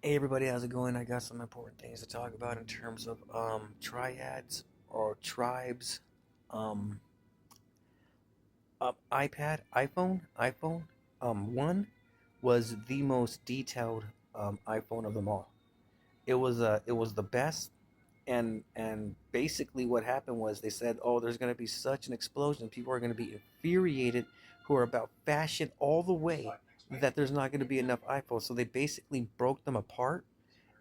Hey everybody, how's it going? I got some important things to talk about in terms of triads or tribes. Um, iPhone. One was the most detailed iPhone of them all. It was the best, and basically what happened was they said, oh, there's going to be such an explosion. People are going to be infuriated who are about fashion all the way that there's not going to be enough iPhones. So they basically broke them apart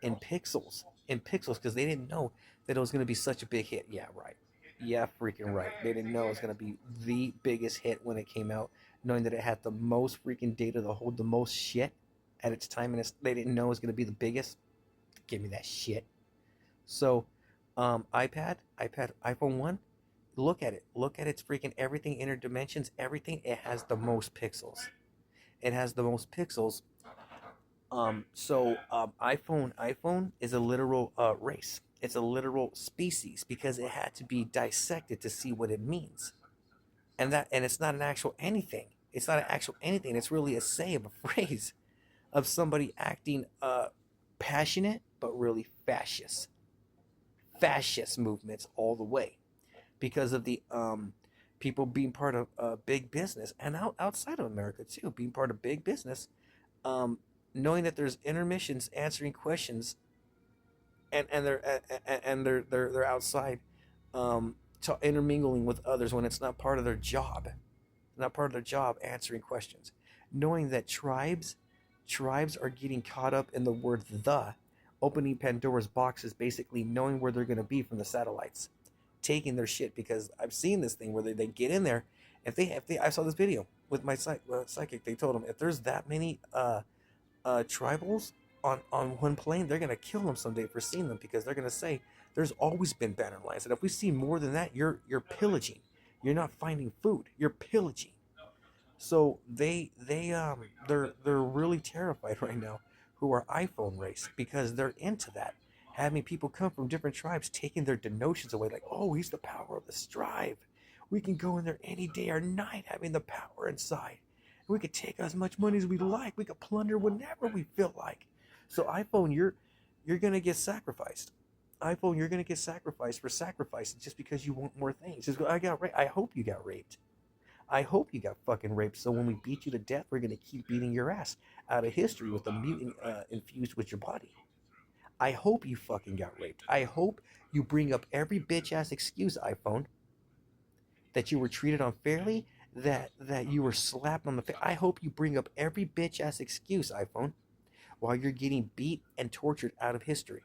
in pixels because they didn't know that it was going to be such a big hit. Yeah, right. Yeah, freaking right. They didn't know it was going to be the biggest hit when it came out, knowing that it had the most freaking data to hold the most shit at its time, and they didn't know it was going to be the biggest. Give me that shit. So, iPhone 1, look at it. Look at its freaking everything, inner dimensions, everything. It has the most pixels. It has the most pixels. iPhone is a literal race. It's a literal species because it had to be dissected to see what it means. And it's not an actual anything. It's not an actual anything. It's really a say of a phrase of somebody acting passionate but really fascist movements all the way because of the people being part of big business and outside of America too, being part of big business, um, knowing that there's intermissions answering questions, and they're outside, intermingling with others when it's not part of their job, not part of their job answering questions, knowing that tribes are getting caught up in the word the, opening Pandora's boxes, basically knowing where they're going to be from the satellites, taking their shit. Because I've seen this thing where they get in there. If they I saw this video with my psychic. They told them if there's that many tribals on one plane, they're gonna kill them someday for seeing them, because they're gonna say there's always been banner lines, and if we see more than that, you're pillaging. You're not finding food. You're pillaging. So they're really terrified right now, who are iPhone race, because they're into that. Having people come from different tribes taking their denotions away, like, oh, he's the power of the strive. We can go in there any day or night having the power inside. We could take as much money as we like. We could plunder whenever we feel like. So iPhone, you're gonna get sacrificed. iPhone, you're gonna get sacrificed for sacrificing just because you want more things. Just go, I got raped. I hope you got raped. I hope you got fucking raped. So when we beat you to death, we're gonna keep beating your ass out of history with the mutant infused with your body. I hope you fucking got raped. I hope you bring up every bitch ass excuse, iPhone, that you were treated unfairly, that you were slapped on the face. I hope you bring up every bitch ass excuse, iPhone, while you're getting beat and tortured out of history.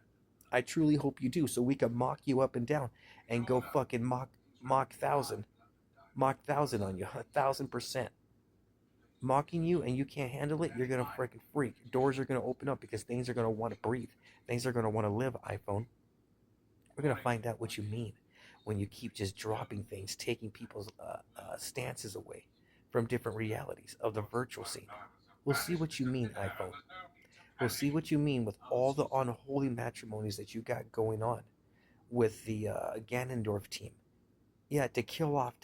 I truly hope you do, so we can mock you up and down and go fucking mock thousand, mock thousand on you, 1,000%. Mocking you and you can't handle it, you're gonna freaking freak. Doors are gonna open up because things are gonna want to breathe. Things are gonna want to live, iPhone. We're gonna find out what you mean when you keep just dropping things, taking people's stances away from different realities of the virtual scene. We'll see what you mean, iPhone. We'll see what you mean with all the unholy matrimonies that you got going on with the Ganondorf team. Yeah, to kill off,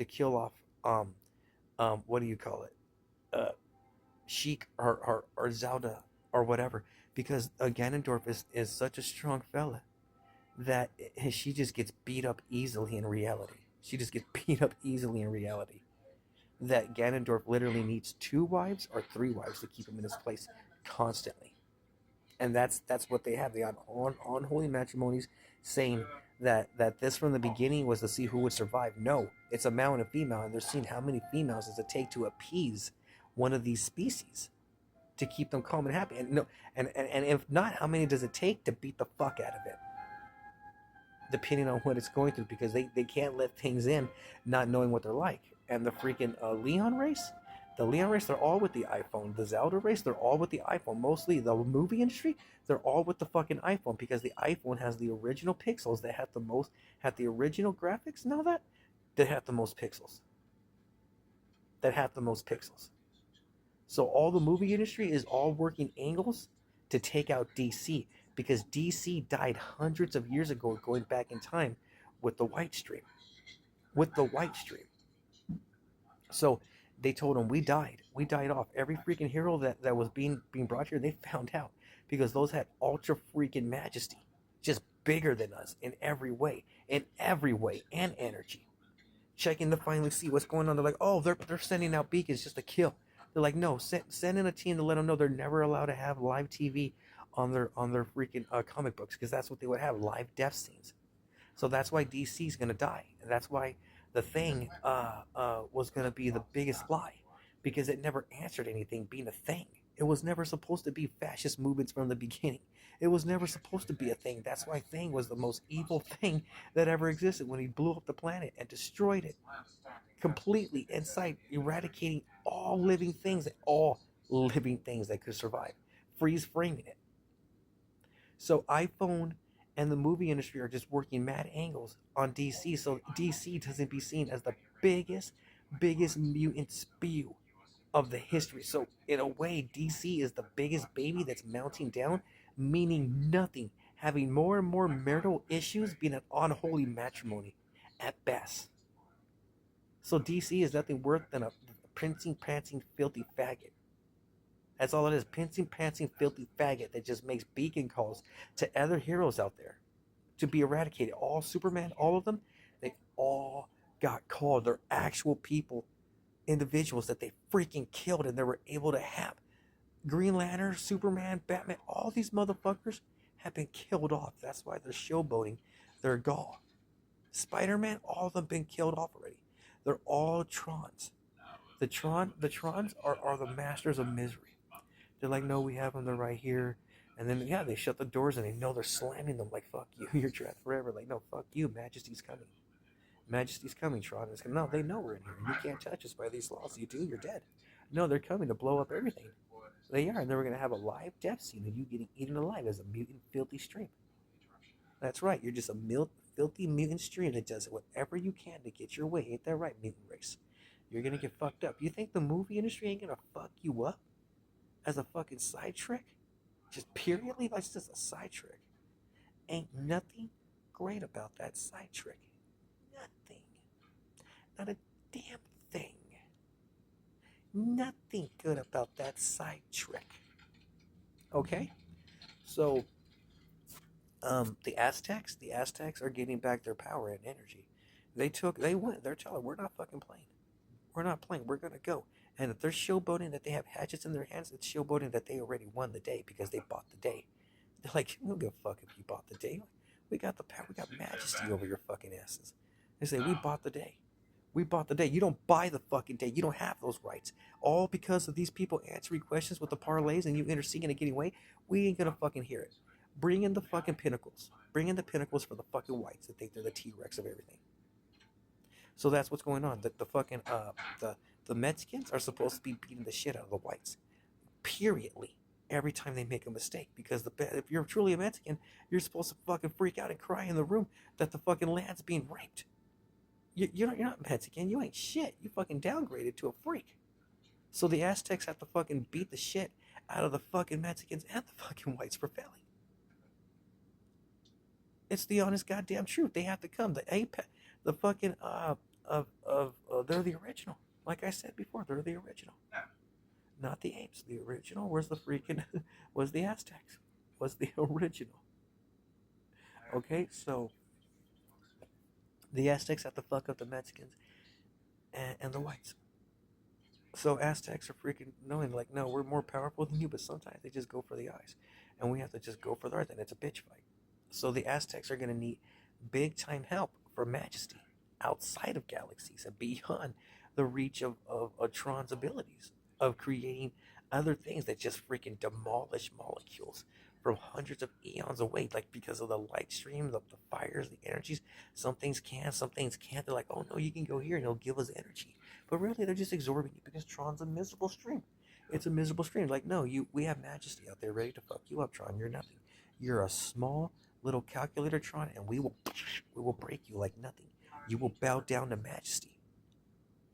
what do you call it? Uh, Sheik or Zelda or whatever, because Ganondorf is such a strong fella that she just gets beat up easily in reality. She just gets beat up easily in reality. That Ganondorf literally needs two wives or three wives to keep him in his place constantly. And that's what they have. They have on holy matrimonies, saying that this from the beginning was to see who would survive. No, it's a male and a female, and they're seeing how many females does it take to appease one of these species to keep them calm and happy. And no, and if not, how many does it take to beat the fuck out of it? Depending on what it's going through, because they can't let things in not knowing what they're like. And the freaking Leon race, they're all with the iPhone. The Zelda race, they're all with the iPhone. Mostly the movie industry, they're all with the fucking iPhone, because the iPhone has the original pixels that had the original graphics and all that have the most pixels. That have the most pixels. So all the movie industry is all working angles to take out DC, because DC died hundreds of years ago, going back in time with the White Stream. With the White Stream. So they told him we died. We died off. Every freaking hero that was being brought here, they found out. because those had ultra freaking majesty, just bigger than us in every way, and energy. Checking to finally see what's going on. They're like, oh, they're sending out beacons just to kill. They're like, no, send in a team to let them know they're never allowed to have live TV on their freaking comic books, because that's what they would have, live death scenes. So that's why DC's gonna die, and that's why the Thing was gonna be the biggest lie, because it never answered anything being a thing. It was never supposed to be fascist movements from the beginning. It was never supposed to be a thing. That's why Thing was the most evil thing that ever existed when he blew up the planet and destroyed it completely inside, eradicating all living things that could survive, freeze framing it. So iPhone and the movie industry are just working mad angles on DC, so DC doesn't be seen as the biggest mutant spew of the history. So in a way, DC is the biggest baby that's mounting down, meaning nothing, having more and more marital issues, being an unholy matrimony at best. So DC is nothing worse than a prancing, filthy faggot. That's all it is. Prancing, filthy faggot that just makes beacon calls to other heroes out there to be eradicated. All Superman, all of them, they all got called. They're actual people, individuals that they freaking killed, and they were able to have. Green Lantern, Superman, Batman, all these motherfuckers have been killed off. That's why they're showboating their gall. Spider-Man, all of them been killed off already. They're all Trons. The Trons are the masters of misery. They're like, no, we have them. They're right here. And then, yeah, they shut the doors and they know they're slamming them like, fuck you, you're trapped forever. Like, no, fuck you, Majesty's coming. Majesty's coming, Tron. It's coming. No, they know we're in here. You can't touch us by these laws. You do, you're dead. No, they're coming to blow up everything. They are. And then we're going to have a live death scene of you getting eaten alive as a mutant, filthy stream. That's right. You're just a filthy mutant stream that does whatever you can to get your way. Ain't that right, mutant race? You're going to get fucked up. You think the movie industry ain't going to fuck you up as a fucking side trick? Just periodly? That's just a side trick. Ain't nothing great about that side trick. Nothing. Not a damn thing. Nothing good about that side trick. Okay? So, the Aztecs are getting back their power and energy. They went. They're telling, we're not fucking playing. We're not playing. We're gonna go. And if they're showboating that they have hatchets in their hands, it's showboating that they already won the day because they bought the day. They're like, we don't give a fuck if you bought the day. We got the power. We got majesty over your fucking asses. They say, we bought the day. We bought the day. You don't buy the fucking day. You don't have those rights. All because of these people answering questions with the parlays and you interceding and getting away. We ain't gonna fucking hear it. Bring in the fucking pinnacles. Bring in the pinnacles for the fucking whites that think they're the T-Rex of everything. So that's what's going on. The fucking the Mexicans are supposed to be beating the shit out of the whites, periodly, every time they make a mistake. Because if you're truly a Mexican, you're supposed to fucking freak out and cry in the room that the fucking land's being raped. You're not Mexican. You ain't shit. You fucking downgraded to a freak. So the Aztecs have to fucking beat the shit out of the fucking Mexicans and the fucking whites for failing. It's the honest goddamn truth. They have to come. The apex, the fucking they're the original. Like I said before, they're the original. Not the apes. The original was the freaking was the Aztecs. Was the original. Okay, so the Aztecs have to fuck up the Mexicans and the whites. So Aztecs are freaking knowing, like, no, we're more powerful than you, but sometimes they just go for the eyes. And we have to just go for the earth, and it's a bitch fight. So the Aztecs are going to need big time help for majesty outside of galaxies and beyond the reach of Tron's abilities of creating other things that just freaking demolish molecules from hundreds of eons away, like because of the light stream, the fires, the energies. Some things can, some things can't. They're like, oh no, you can go here and it'll give us energy. But really, they're just absorbing it because Tron's a miserable stream. It's a miserable stream. Like, no, we have majesty out there ready to fuck you up, Tron. You're nothing. You're a small little calculator, Tron, and we will break you like nothing. You will bow down to majesty.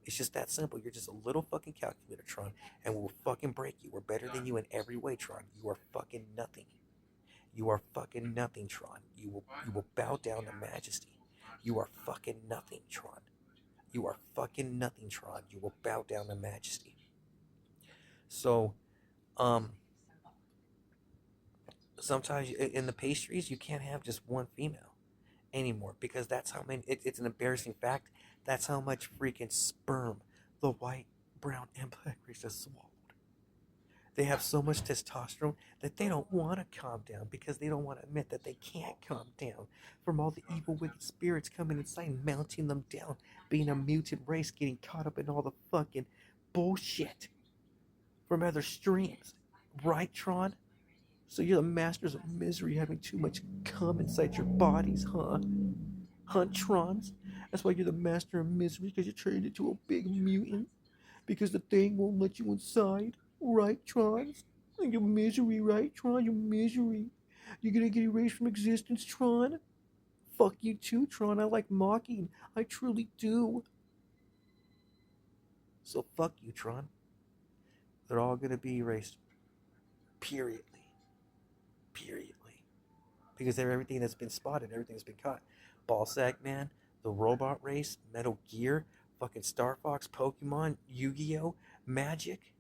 It's just that simple. You're just a little fucking calculator, Tron, and we will fucking break you. We're better than you in every way, Tron. You are fucking nothing. You are fucking nothing, Tron. You will bow down to majesty. You are fucking nothing, Tron. You are fucking nothing, Tron. You will bow down to majesty. So, Sometimes in the pastries, you can't have just one female anymore because that's how many. It's an embarrassing fact. That's how much freaking sperm the white, brown, and black race has swallowed. They have so much testosterone that they don't want to calm down because they don't want to admit that they can't calm down from all the evil, wicked spirits coming inside and mounting them down, being a mutant race, getting caught up in all the fucking bullshit from other streams. Right, Tron? So you're the masters of misery having too much cum inside your bodies, huh? Huh, Trons? That's why you're the master of misery, because you're turned into a big mutant. Because the thing won't let you inside. Right, Trons? Your misery, right, Tron? Your misery. You're gonna get erased from existence, Tron? Fuck you too, Tron. I like mocking. I truly do. So fuck you, Tron. They're all gonna be erased. Periodly. Periodly. Because of everything that's been spotted, everything that's been caught. Ballsack Man, the robot race, Metal Gear, fucking Star Fox, Pokemon, Yu-Gi-Oh, Magic,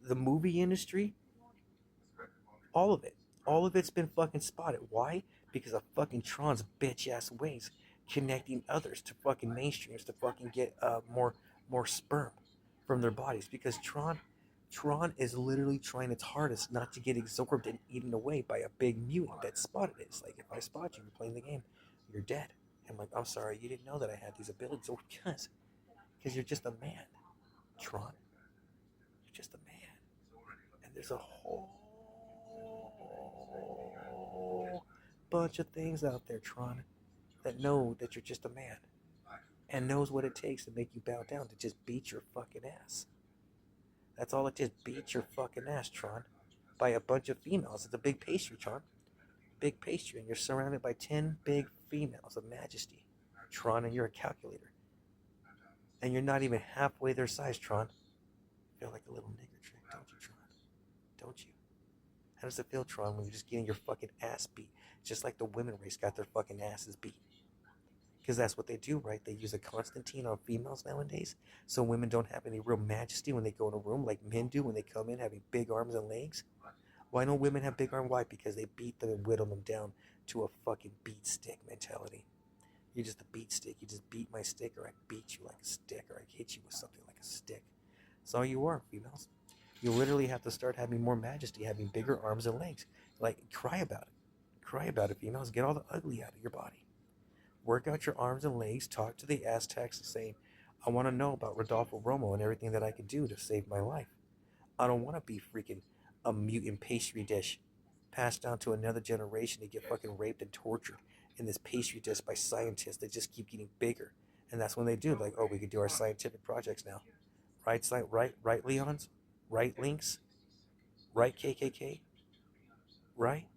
the movie industry, all of it. All of it's been fucking spotted. Why? Because of fucking Tron's bitch ass ways connecting others to fucking mainstreams to fucking get more sperm from their bodies. Because Tron is literally trying its hardest not to get absorbed and eaten away by a big mutant that spotted it. It's like, if I spot you, you're playing the game, you're dead. I'm like, I'm sorry, you didn't know that I had these abilities. Oh, because you're just a man, Tron. You're just a man. And there's a whole bunch of things out there, Tron, that know that you're just a man and knows what it takes to make you bow down, to just beat your fucking ass. That's all it is, beat your fucking ass, Tron, by a bunch of females. It's a big pastry, Tron. Big pastry, and you're surrounded by 10 big females of majesty, Tron, and you're a calculator. And you're not even halfway their size, Tron. Feel like a little nigger trick, don't you, Tron? Don't you? How does it feel, Tron, when you're just getting your fucking ass beat? Just like the women race got their fucking asses beat. Because that's what they do, right? They use a Constantine on females nowadays, so women don't have any real majesty when they go in a room like men do when they come in having big arms and legs. Why don't women have big arms? Why? Because they beat them and whittle them down to a fucking beat stick mentality. You're just a beat stick. You just beat my stick, or I beat you like a stick, or I hit you with something like a stick. That's all you are, females. You literally have to start having more majesty, having bigger arms and legs. Like, cry about it. Cry about it, females. Get all the ugly out of your body. Work out your arms and legs. Talk to the Aztecs and say, I want to know about Rodolfo Romo and everything that I can do to save my life. I don't want to be freaking a mutant pastry dish passed down to another generation to get fucking raped and tortured in this pastry dish by scientists that just keep getting bigger. And that's when they do, like, oh, we could do our scientific projects now. Right, right, Leons? Right, Links? Right, KKK? Right?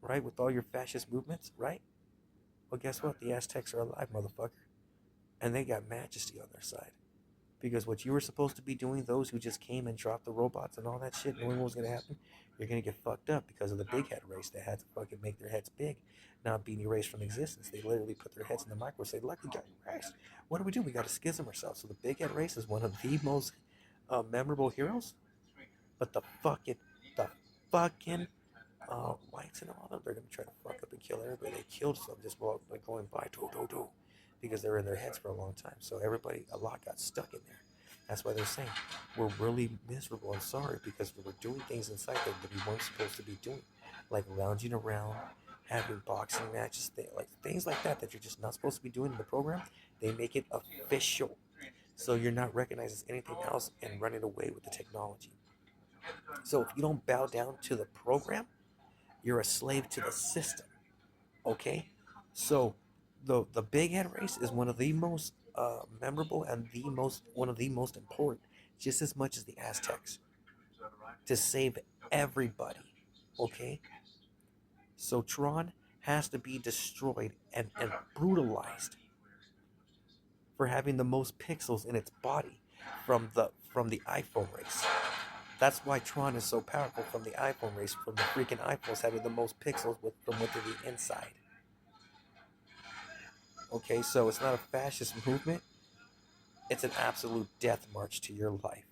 Right, with all your fascist movements? Right? Well, guess what? The Aztecs are alive, motherfucker. And they got majesty on their side. Because what you were supposed to be doing, those who just came and dropped the robots and all that shit, knowing what was going to happen, you're going to get fucked up because of the big head race that had to fucking make their heads big, not being erased from existence. They literally put their heads in the micro and say, look, we got erased. What do? We got to schism ourselves. So the big head race is one of the most memorable heroes. But the fucking whites and all of them, they're going to try to fuck up and kill everybody. They killed some just while like going by, because they were in their heads for a long time. So everybody, a lot got stuck in there. That's why they're saying we're really miserable and sorry because we were doing things inside there that we weren't supposed to be doing, like lounging around, having boxing matches, like things like that you're just not supposed to be doing in the program. They make it official, so you're not recognized as anything else and running away with the technology. So if you don't bow down to the program, you're a slave to the system. Okay, so the big head race is one of the most memorable and one of the most important, just as much as the Aztecs, to save everybody. Okay, so Tron has to be destroyed and brutalized for having the most pixels in its body from the iPhone race. That's why Tron is so powerful from the iPhone race, from the freaking iPhones having the most pixels from within the inside. Okay, so it's not a fascist movement. It's an absolute death march to your life.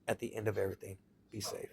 At the end of everything, be safe.